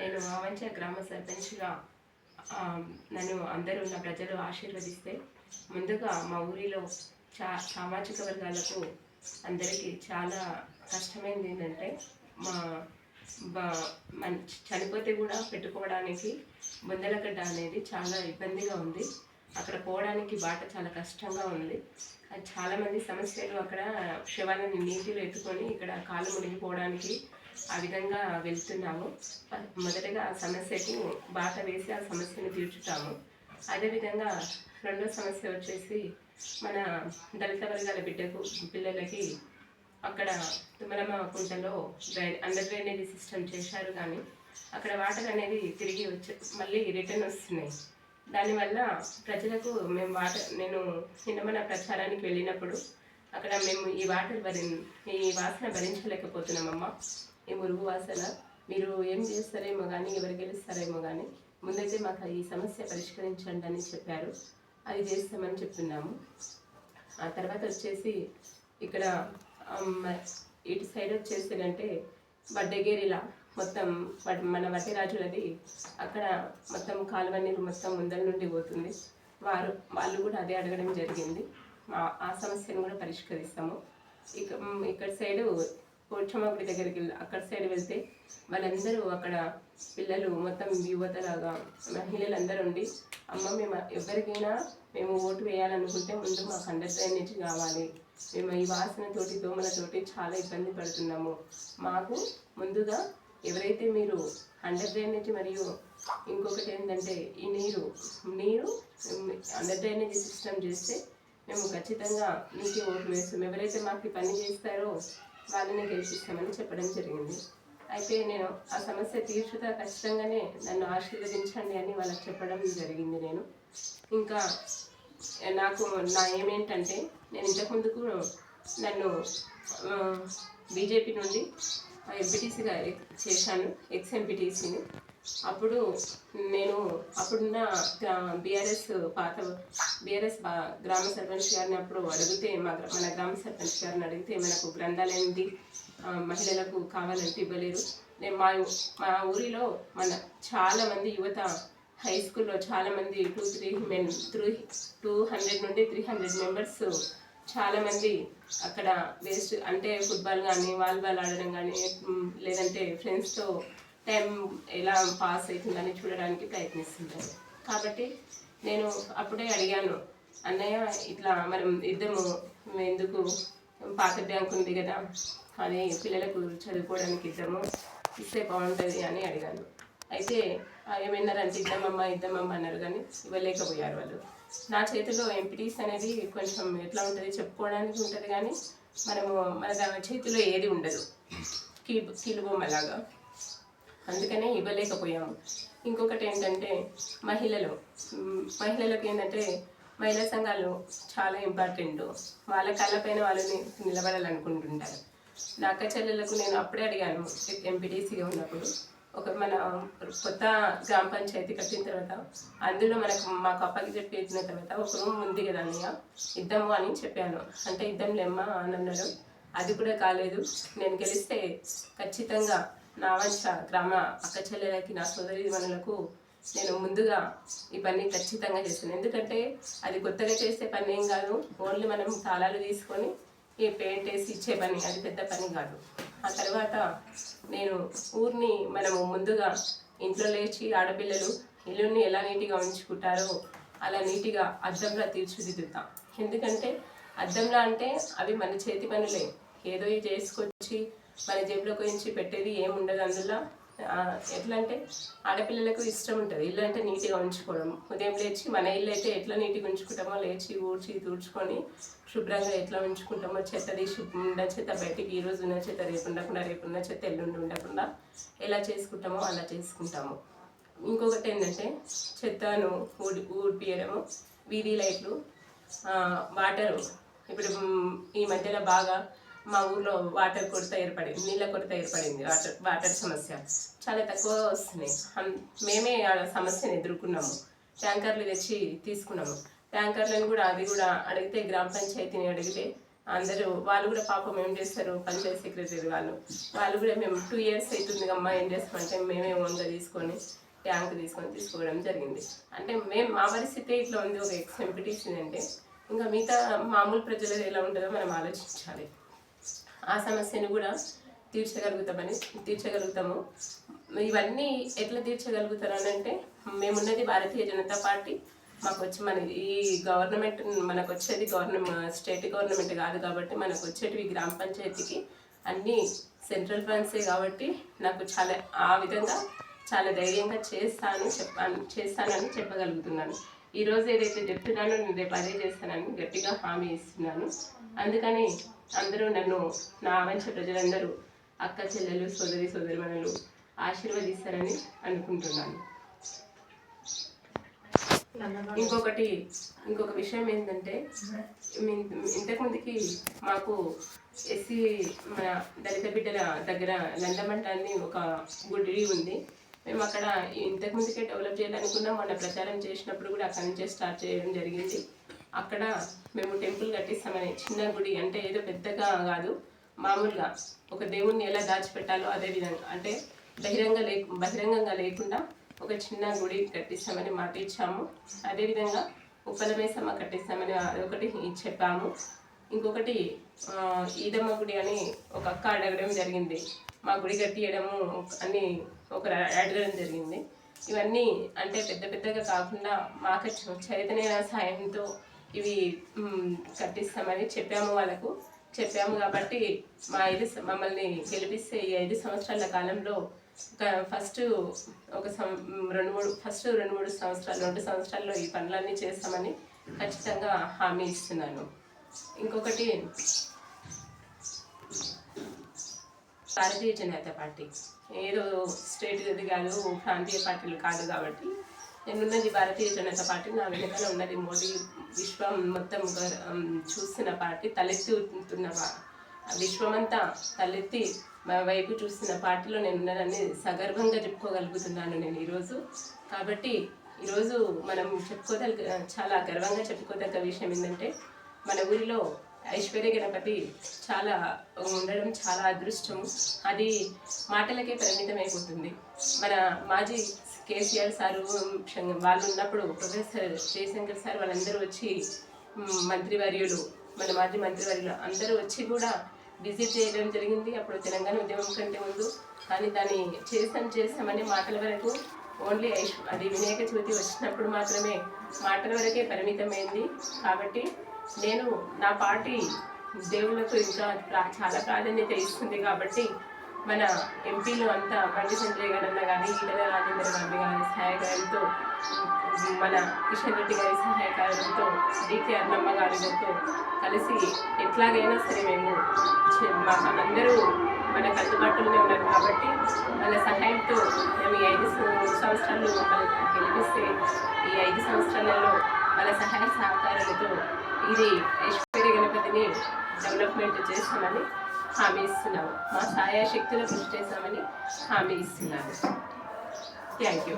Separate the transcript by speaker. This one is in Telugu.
Speaker 1: నేను ఆవంచ గ్రామ సర్పంచ్గా నన్ను అందరూ నా ప్రజలు ఆశీర్వదిస్తే ముందుగా మా ఊరిలో సామాజిక వర్గాలకు అందరికీ చాలా కష్టమైంది ఏంటంటే మా మన చనిపోతే కూడా పెట్టుకోవడానికి బొందలగడ్డ అనేది చాలా ఇబ్బందిగా ఉంది. అక్కడ పోవడానికి బాట చాలా కష్టంగా ఉంది. చాలామంది సమస్యలు అక్కడ శవాలను నీటిలో ఎత్తుకొని ఇక్కడ కాళ్ళు మునిగిపోవడానికి ఆ విధంగా వెళ్తున్నాము. మొదటగా ఆ సమస్యకు బాట వేసి ఆ సమస్యను తీర్చుతాము. అదేవిధంగా రెండో సమస్య వచ్చేసి మన దళిత వర్గాల పిల్లలకి అక్కడ తుమ్మలమ్మ కుంటలో అండర్ డ్రైనేజీ సిస్టమ్ చేశారు, కానీ అక్కడ వాటర్ అనేది తిరిగి మళ్ళీ రిటర్న్ వస్తున్నాయి. దానివల్ల ప్రజలకు నేను నిన్న మన ప్రచారానికి వెళ్ళినప్పుడు అక్కడ మేము ఈ వాసన భరించలేకపోతున్నామమ్మా, ఈ మురుగు వాసన మీరు ఏం చేస్తారేమో కానీ, ఎవరు గెలుస్తారేమో కానీ ముందైతే మాకు ఈ సమస్య పరిష్కరించండి అని చెప్పారు. అది చేస్తామని చెప్తున్నాము. ఆ తర్వాత వచ్చేసి ఇక్కడ ఇటు సైడ్ వచ్చేసిందంటే వడ్డగేరిలా మొత్తం మన వడ్డరాజులది అక్కడ మొత్తం కాలువ నీరు మొత్తం ముందల నుండి పోతుంది. వాళ్ళు కూడా అదే అడగడం జరిగింది. ఆ సమస్యను కూడా పరిష్కరిస్తాము. ఇక్కడ సైడు పోచమ్మ గుడి దగ్గరికి అక్కడ సైడ్ వెళ్తే వాళ్ళందరూ అక్కడ పిల్లలు మొత్తం యువతలాగా మహిళలందరూ ఉండి, అమ్మ మేము ఎవరికైనా మేము ఓటు వేయాలనుకుంటే ముందు మాకు అండర్ డ్రైనేజ్ కావాలి, మేము ఈ వాసనతోటి దోమలతోటి చాలా ఇబ్బంది పడుతున్నాము, మాకు ముందుగా ఎవరైతే మీరు అండర్ డ్రైనేజ్ మరియు ఇంకొకటి ఏంటంటే ఈ నీరు అండర్ డ్రైనేజ్ సిస్టమ్ చేస్తే మేము ఖచ్చితంగా నీకే ఓటు వేస్తాం, ఎవరైతే మాకు ఈ పని చేస్తారో వాళ్ళని గెలిపిస్తామని చెప్పడం జరిగింది. అయితే నేను ఆ సమస్య తీర్చుతా ఖచ్చితంగానే నన్ను ఆశీర్వదించండి అని వాళ్ళకి చెప్పడం జరిగింది. నేను ఇంకా నాకు ఏమేంటంటే నేను ఇంతకుముందుకు నన్ను బీజేపీ నుండి ఎంపీటీసీగా చేశాను, ఎక్స్ ఎంపీటీసీని. అప్పుడు నేను అప్పుడున్న బీఆర్ఎస్ గ్రామ సర్పంచ్ గారిని అప్పుడు అడిగితే మన గ్రామ సర్పంచ్ గారిని అడిగితే మనకు గ్రంథాలయంది మహిళలకు కావాలంటే ఇవ్వలేరు. నేను మా ఊరిలో చాలామంది యువత హై స్కూల్లో చాలామంది 200 నుండి 300 మెంబర్స్ చాలామంది అక్కడ వేస్ట్ అంటే ఫుట్బాల్ కానీ వాలీబాల్ ఆడడం కానీ లేదంటే ఫ్రెండ్స్తో టైం ఎలా పాస్ అవుతుందని చూడడానికి ప్రయత్నిస్తుంటారు. కాబట్టి నేను అప్పుడే అడిగాను, అన్నయ్య ఇట్లా మనం ఇద్దాము, ఎందుకు పాత బ్యాంక్ ఉంది కదా అది పిల్లలకు చదువుకోవడానికి ఇస్తే బాగుంటుంది అని అడిగాను. అయితే ఏమన్నారంటే ఇద్దామమ్మా అన్నారు, కానీ ఇవ్వలేకపోయారు వాళ్ళు. నా చేతిలో ఎంపీటీస్ అనేది కొంచెం ఎట్లా ఉంటుంది చెప్పుకోవడానికి ఉంటుంది, కానీ మన చేతిలో ఏది ఉండదు, కీలుబొమ్మలాగా, అందుకనే ఇవ్వలేకపోయాము. ఇంకొకటి ఏంటంటే మహిళలకు ఏంటంటే మహిళా సంఘాలు చాలా ఇంపార్టెంట్, వాళ్ళ కళ్ళపైన వాళ్ళని నిలబడాలనుకుంటుంటారు. నా అక్క చెల్లెలకు నేను అప్పుడే అడిగాను ఎంపీటీసీగా ఉన్నప్పుడు, మన కొత్త గ్రామ పంచాయతీ కట్టిన తర్వాత అందులో మాకు అప్పకి చెప్పిన తర్వాత ఒక రూమ్ ఉంది కదా అన్నయ్య ఇద్దాము అని చెప్పాను. అంటే ఇద్దాంలేమ్మా అని అన్నాడు. అది కూడా కాలేదు. నేను గెలిస్తే ఖచ్చితంగా నా వంశ గ్రామ అక్క చెల్లెలకి నా సోదరీమణులకు నేను ముందుగా ఈ పని ఖచ్చితంగా చేస్తాను. ఎందుకంటే అది కొత్తగా చేసే పని ఏం కాదు, ఓన్లీ మనం తాళాలు తీసుకొని ఈ పెయింట్ వేసి ఇచ్చే పని, అది పెద్ద పని కాదు. ఆ తర్వాత నేను ఊరిని ముందుగా ఇంట్లో లేచి ఆడపిల్లలు ఇల్లుని ఎలా నీట్గా ఉంచుకుంటారో అలా నీట్గా అద్దంలా తీర్చిదిద్దుతాం. ఎందుకంటే అద్దంలా అంటే అవి మన చేతి పనులే, ఏదో చేసుకొచ్చి మన జేబులోకి నుంచి పెట్టేది ఏముండదు. అందులో ఎట్లా అంటే ఆడపిల్లలకు ఇష్టం ఉంటుంది ఇల్లు అంటే నీట్గా ఉంచుకోవడం. ఉదయం లేచి మన ఇల్లు అయితే ఎట్లా నీట్గా ఉంచుకుంటామో, లేచి ఊడ్చి తుడుచుకొని శుభ్రంగా ఎట్లా ఉంచుకుంటామో, చెత్త తీసి ఉన్న చెత్త బయటికి ఈరోజు ఉన్న చెత్త రేపు ఉండకుండా, రేపు ఉన్న చెత్త ఎల్లుండి ఉండకుండా ఎలా చేసుకుంటామో అలా చేసుకుంటాము. ఇంకొకటి ఏంటంటే చెత్తను ఊడిపియడము, వీధి లైట్లు, వాటరు. ఇప్పుడు ఈ మధ్యలో బాగా మా ఊర్లో వాటర్ కొరత ఏర్పడింది, నీళ్ళ కొరత ఏర్పడింది. వాటర్ సమస్య చాలా తక్కువ వస్తున్నాయి. మేమే ఆ సమస్యను ఎదుర్కొన్నాము, ట్యాంకర్లు తెచ్చి తీసుకున్నాము. ట్యాంకర్లను కూడా అది కూడా అడిగితే గ్రామ పంచాయతీని అడిగితే అందరూ వాళ్ళు కూడా పాపం ఏం చేస్తారు, పంచాయత్ సెక్రటరీ వాళ్ళు కూడా మేము 2 years అవుతుంది అమ్మా ఏం చేస్తామంటే మేమే ఓన్గా తీసుకొని ట్యాంక్ తీసుకోవడం జరిగింది. అంటే మేము మా పరిస్థితి ఇట్లా ఉంది. ఒక ఎక్స్ఎంపీటీసీ అంటే ఇంకా మిగతా మామూలు ప్రజలు ఎలా ఉంటుందో మనం ఆలోచించాలి. ఆ సమస్యను కూడా తీర్చగలుగుతాము. ఇవన్నీ ఎట్లా తీర్చగలుగుతారు అని అంటే మేమున్నది భారతీయ జనతా పార్టీ. మాకు వచ్చి ఈ గవర్నమెంట్ మనకు వచ్చేది స్టేట్ గవర్నమెంట్ కాదు కాబట్టి మనకు వచ్చేటివి గ్రామ పంచాయతీకి అన్నీ సెంట్రల్ ఫండ్సే కాబట్టి నాకు ఆ విధంగా చాలా ధైర్యంగా చేస్తానని చెప్పగలుగుతున్నాను. ఈరోజు ఏదైతే చెప్తున్నానో నేను రేపు అదే చేస్తానని గట్టిగా హామీ ఇస్తున్నాను. అందుకని అందరూ నా వంశ ప్రజలందరూ అక్క చెల్లెలు సోదరిమణులు ఆశీర్వదిస్తారని అనుకుంటున్నాను. ఇంకొక విషయం ఏంటంటే ఇంతకుముందుకి మాకు ఎస్సీ మన దళిత బిడ్డల దగ్గర లండమంట అని ఒక గుడి ఉంది. మేము అక్కడ ఇంతకుముందుకే డెవలప్ చేయాలనుకున్నాం. మొన్న ప్రచారం చేసినప్పుడు కూడా అక్కడి నుంచే స్టార్ట్ చేయడం జరిగింది. అక్కడ మేము టెంపుల్ కట్టిస్తామని చిన్న గుడి, అంటే ఏదో పెద్దగా కాదు, మామూలుగా ఒక దేవుణ్ణి ఎలా దాచిపెట్టాలో అదే విధంగా, అంటే బహిరంగంగా లేకుండా ఒక చిన్న గుడి కట్టిస్తామని మాట ఇచ్చాము. అదేవిధంగా ఉప్పలమేసమ్మ కట్టిస్తామని అదొకటి చెప్పాము. ఇంకొకటి ఈదమ్మ గుడి అని ఒక అక్క అడగడం జరిగింది. మా గుడి కట్టియడము అని ఒకరు అడగడం జరిగింది. ఇవన్నీ అంటే పెద్దగా కాకుండా మాకు చైతన్య సాయంతో ఇవి కట్టిస్తామని చెప్పాము కాబట్టి మమ్మల్ని గెలిపిస్తే ఈ 5 సంవత్సరాల కాలంలో ఫస్ట్ 2-3 సంవత్సరాల్లో ఈ పనులన్నీ చేస్తామని ఖచ్చితంగా హామీ ఇస్తున్నాను. ఇంకొకటి భారతీయ జనతా పార్టీ ఏదో స్టేట్ ఇది కాదు, ప్రాంతీయ పార్టీలు కాదు కాబట్టి నేనున్నది భారతీయ జనతా పార్టీ. నా వెనుకల ఉన్నది మోడీ విశ్వం మొత్తం చూస్తున్న పార్టీ, తలెత్తుతున్న విశ్వమంతా తలెత్తి మా వైపు చూస్తున్న పార్టీలో నేను ఉన్నానని సగర్వంగా చెప్పుకోగలుగుతున్నాను నేను ఈరోజు. కాబట్టి ఈరోజు మనం చాలా గర్వంగా చెప్పుకోదగ్గ విషయం ఏంటంటే మన ఊరిలో ఐశ్వర్య గణపతి ఉండడం చాలా అదృష్టము. అది మాటలకే పరిమితం అయిపోతుంది. మన మాజీ కేసీఆర్ సారు వాళ్ళు ఉన్నప్పుడు ప్రొఫెసర్ జయశంకర్ సార్ వాళ్ళందరూ వచ్చి మంత్రివర్యులు, మన మాజీ మంత్రివర్యులు అందరూ వచ్చి కూడా విజిట్ చేయడం జరిగింది అప్పుడు తెలంగాణ ఉద్యమం కంటే ముందు. కానీ దాన్ని చేస్తామని మాటల వరకు ఓన్లీ అది వినాయక చవితి వచ్చినప్పుడు మాత్రమే మాటల వరకే పరిమితమైంది. కాబట్టి నేను నా పార్టీ దేవుళ్ళకు ఇంకా చాలా ప్రాధాన్యత ఇస్తుంది కాబట్టి మన ఎంపీలు అంతా బండి సంజయ్ గారన్న కానీ, ఈటల రాజేందర్ గారి సహాయకారంతో, మన కిషన్ రెడ్డి గారి సహాయకారంతో, డికే అన్నమ్మ గారితో కలిసి ఎట్లాగైనా సరే మేము అందరూ మనకు అందుబాటులోనే ఉన్నారు కాబట్టి వాళ్ళ సహాయంతో మేము ఈ 5 సంవత్సరాలు గెలిపిస్తే ఈ 5 సంవత్సరాలలో వాళ్ళ సహాయ సహకారాలతో ఇది ఐశ్వర్య గణపతిని డెవలప్మెంట్ చేస్తామని హామీ ఇస్తున్నాము. మా సహాయ శక్తులు కృషి చేస్తామని హామీ ఇస్తున్నాము. Thank you.